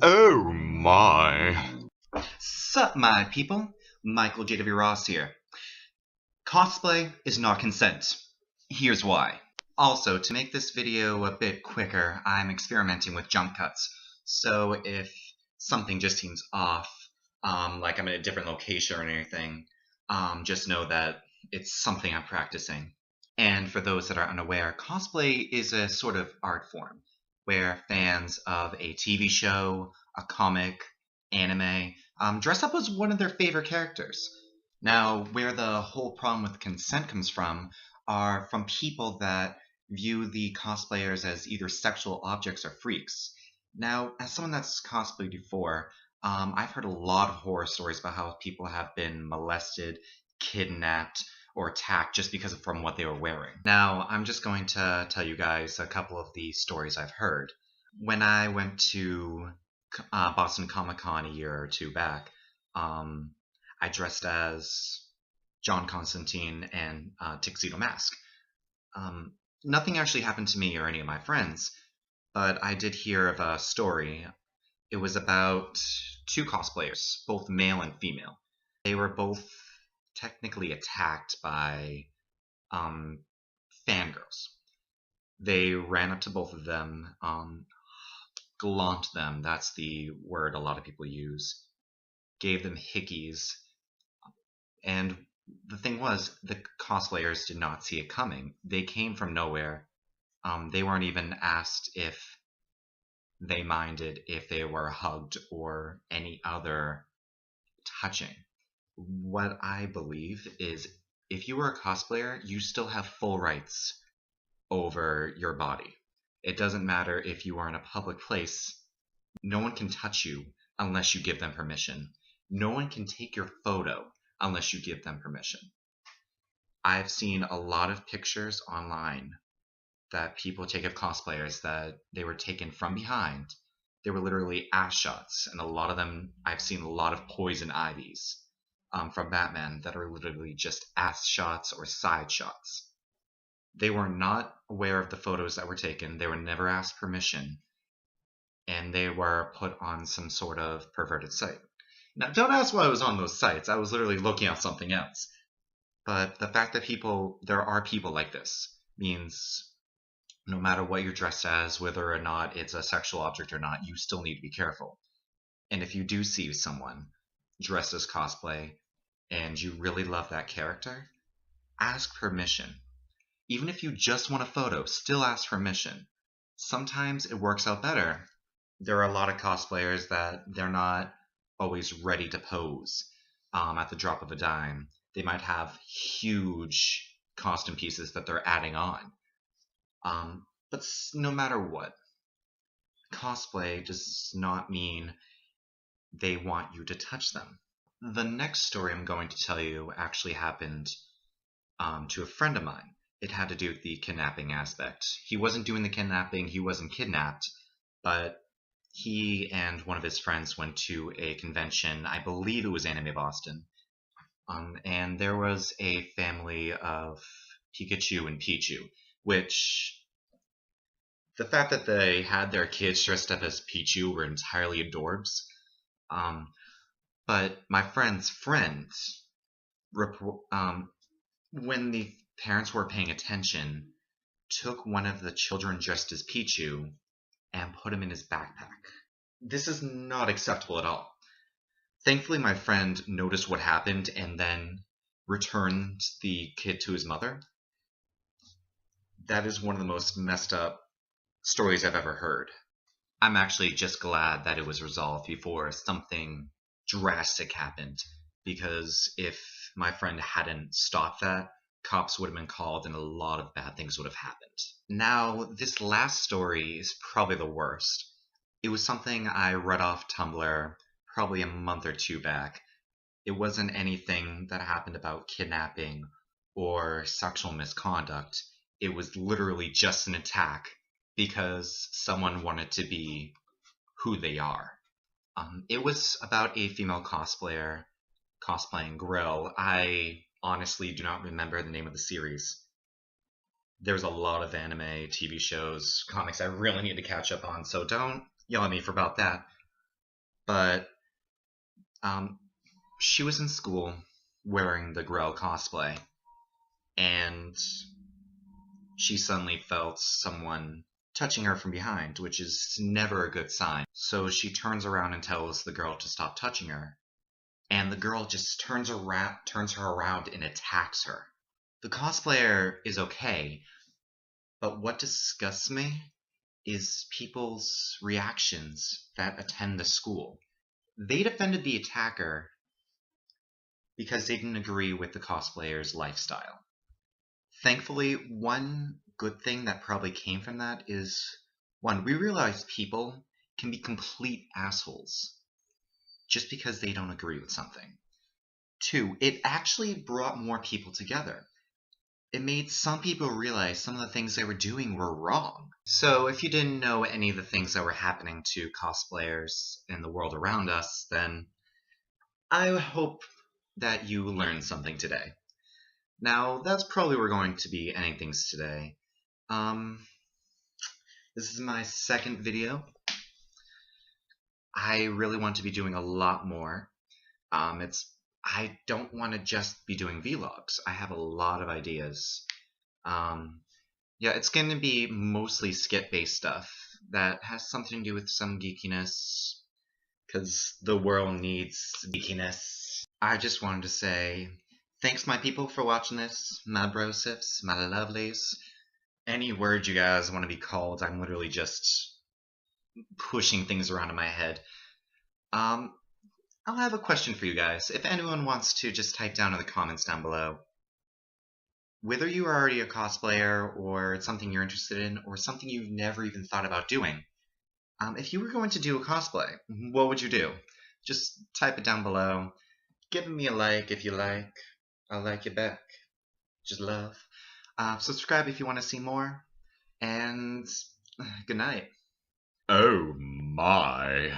Oh my. Sup, my people? Michael J.W. Ross here. Cosplay is not consent. Here's why. Also, to make this video a bit quicker, I'm experimenting with jump cuts. So if something just seems off, like I'm in a different location or anything, just know that it's something I'm practicing. And for those that are unaware, cosplay is a sort of art form where fans of a TV show, a comic, anime, dress up as one of their favorite characters. Now, where the whole problem with consent comes from are from people that view the cosplayers as either sexual objects or freaks. Now, as someone that's cosplayed before, I've heard a lot of horror stories about how people have been molested, kidnapped, or attacked just because of from what they were wearing. Now, I'm just going to tell you guys a couple of the stories I've heard. When I went to Boston Comic Con a year or two back, I dressed as John Constantine and Tuxedo Mask. Nothing actually happened to me or any of my friends, but I did hear of a story. It was about two cosplayers, both male and female. They were both technically attacked by fangirls. They ran up to both of them, glaunt them, that's the word a lot of people use, gave them hickeys, and the thing was, the cosplayers did not see it coming. They came from nowhere. They weren't even asked if they minded if they were hugged or any other touching. What I believe is if you were a cosplayer, you still have full rights over your body. It doesn't matter if you are in a public place. No one can touch you unless you give them permission. No one can take your photo unless you give them permission. I've seen a lot of pictures online that people take of cosplayers that they were taken from behind. They were literally ass shots, and a lot of them, I've seen a lot of poison ivies from Batman that are literally just ass shots or side shots. They were not aware of the photos that were taken, they were never asked permission, and they were put on some sort of perverted site. Now, don't ask why I was on those sites, I was literally looking at something else. But the fact that there are people like this, means no matter what you're dressed as, whether or not it's a sexual object or not, you still need to be careful. And if you do see someone dressed as cosplay and you really love that character, ask permission. Even if you just want a photo, still ask permission. Sometimes it works out better. There are a lot of cosplayers that they're not always ready to pose at the drop of a dime. They might have huge costume pieces that they're adding on. But no matter what, cosplay does not mean they want you to touch them. The next story I'm going to tell you actually happened to a friend of mine. It had to do with the kidnapping aspect. He wasn't doing the kidnapping, he wasn't kidnapped, but he and one of his friends went to a convention, I believe it was Anime Boston, and there was a family of Pikachu and Pichu, which the fact that they had their kids dressed up as Pichu were entirely adorbs. But my friend's friends, when the parents were paying attention, took one of the children dressed as Pichu and put him in his backpack. This is not acceptable at all. Thankfully, my friend noticed what happened and then returned the kid to his mother. That is one of the most messed up stories I've ever heard. I'm actually just glad that it was resolved before something drastic happened, because if my friend hadn't stopped that, cops would have been called and a lot of bad things would have happened. Now, this last story is probably the worst. It was something I read off Tumblr probably a month or two back. It wasn't anything that happened about kidnapping or sexual misconduct. It was literally just an attack because someone wanted to be who they are. It was about a female cosplayer cosplaying Grill. I honestly do not remember the name of the series. There's a lot of anime, TV shows, comics I really need to catch up on, so don't yell at me for about that. But um, she was in school wearing the Grell cosplay, and she suddenly felt someone touching her from behind, which is never a good sign. So she turns around and tells the girl to stop touching her, and the girl just turns her around and attacks her. The cosplayer is okay, but what disgusts me is people's reactions that attend the school. They defended the attacker because they didn't agree with the cosplayer's lifestyle. Thankfully, one good thing that probably came from that is one, we realized people can be complete assholes just because they don't agree with something. Two, it actually brought more people together. It made some people realize some of the things they were doing were wrong. So if you didn't know any of the things that were happening to cosplayers in the world around us, then I hope that you learned something today. Now, that's probably where we're going to be ending things today. Um, this is my second video. I really want to be doing a lot more. I don't want to just be doing vlogs. I have a lot of ideas. Yeah, it's going to be mostly skit-based stuff that has something to do with some geekiness, because the world needs geekiness. I just wanted to say thanks, my people, for watching this. My brosifs, my lovelies. Any word you guys want to be called, I'm literally just pushing things around in my head. I'll have a question for you guys. If anyone wants to just type down in the comments down below, whether you are already a cosplayer or it's something you're interested in or something you've never even thought about doing, if you were going to do a cosplay, what would you do? Just type it down below. Give me a like if you like. I'll like you back. Just love. Subscribe if you want to see more. And good night. Oh my.